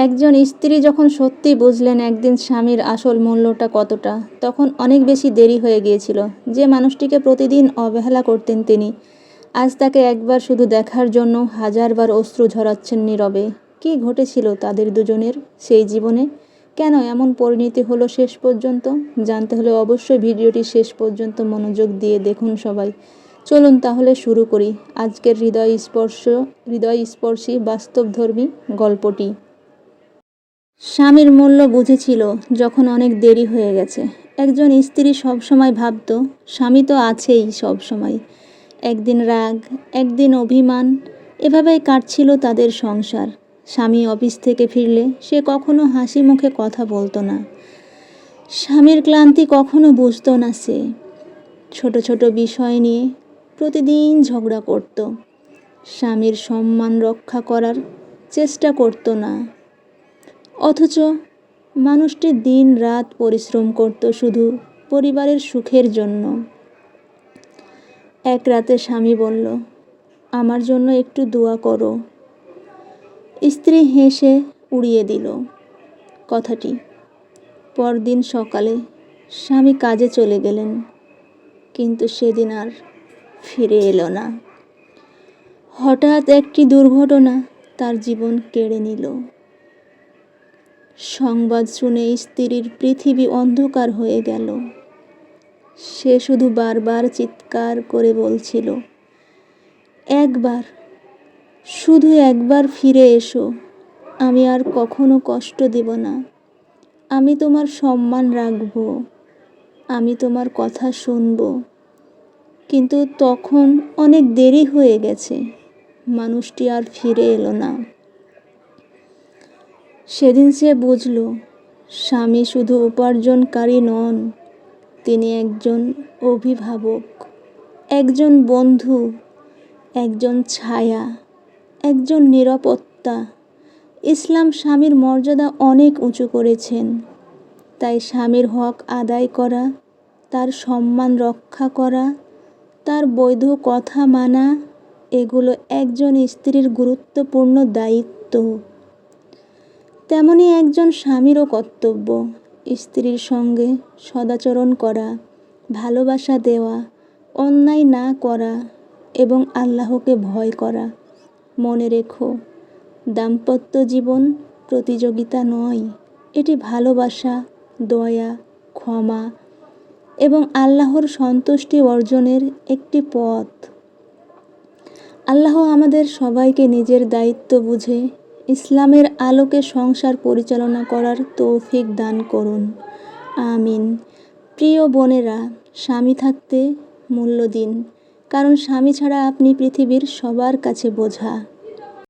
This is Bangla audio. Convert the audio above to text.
একজন স্ত্রী যখন সত্যি বুঝলেন একদিন স্বামীর আসল মূল্যটা কতটা, তখন অনেক বেশি দেরি হয়ে গিয়েছিল। যে মানুষটিকে প্রতিদিন অবহেলা করতেন তিনি আজ তাকে একবার শুধু দেখার জন্য হাজারবার অশ্রু ঝরাচ্ছেন নীরবে। কী ঘটেছিল তাদের দুজনের সেই জীবনে? কেন এমন পরিণতি হলো শেষ পর্যন্ত? জানতে হলে অবশ্যই ভিডিওটি শেষ পর্যন্ত মনোযোগ দিয়ে দেখুন সবাই। চলুন তাহলে শুরু করি আজকের হৃদয়স্পর্শী বাস্তবধর্মী গল্পটি। স্বামীর মূল্য বুঝেছিল যখন অনেক দেরি হয়ে গেছে। একজন স্ত্রী সবসময় ভাবত স্বামী তো আছেই সব সময়। একদিন রাগ, একদিন অভিমান, এভাবেই কাটছিল তাদের সংসার। স্বামী অফিস থেকে ফিরলে সে কখনো হাসি মুখে কথা বলতো না। স্বামীর ক্লান্তি কখনো বুঝতো না সে। ছোট ছোট বিষয় নিয়ে প্রতিদিন ঝগড়া করত। স্বামীর সম্মান রক্ষা করার চেষ্টা করতো না। অথচ মানুষটি দিন রাত পরিশ্রম করত শুধু পরিবারের সুখের জন্য। এক রাতে স্বামী বলল, আমার জন্য একটু দোয়া করো। স্ত্রী হেসে উড়িয়ে দিল কথাটি। পরদিন সকালে স্বামী কাজে চলে গেলেন, কিন্তু সেদিন আর ফিরে এলো না। হঠাৎ একটি দুর্ঘটনা তার জীবন কেড়ে নিল। সংবাদ শুনে স্ত্রীর পৃথিবী অন্ধকার হয়ে গেল। সে শুধু বারবার চিৎকার করে বলছিল, একবার, শুধু একবার ফিরে এসো। আমি আর কখনো কষ্ট দেব না। আমি তোমার সম্মান রাখব। আমি তোমার কথা শুনব। কিন্তু তখন অনেক দেরি হয়ে গেছে। মানুষটি আর ফিরে এলো না। সেদিন সে বুঝল, স্বামী শুধু উপার্জনকারী নন, তিনি একজন অভিভাবক, একজন বন্ধু, একজন ছায়া, একজন নিরাপত্তা। ইসলাম স্বামীর মর্যাদা অনেক উঁচু করেছেন। তাই স্বামীর হক আদায় করা, তার সম্মান রক্ষা করা, তার বৈধ কথা মানা, এগুলো একজন স্ত্রীর গুরুত্বপূর্ণ দায়িত্ব। তেমনি একজন স্বামীরও কর্তব্য স্ত্রীর সঙ্গে সদাচরণ করা, ভালোবাসা দেওয়া, অন্যায় না করা এবং আল্লাহকে ভয় করা। মনে রেখো, দাম্পত্য জীবন প্রতিযোগিতা নয়, এটি ভালোবাসা, দয়া, ক্ষমা এবং আল্লাহর সন্তুষ্টি অর্জনের একটি পথ। আল্লাহ আমাদের সবাইকে নিজের দায়িত্ব বুঝে ইসলামের আলোকে সংসার পরিচালনা করার তৌফিক দান করুন। আমিন। প্রিয় বোনেরা, স্বামী থাকতে মূল্য দিন, কারণ স্বামী ছাড়া আপনি পৃথিবীর সবার কাছে বোঝা।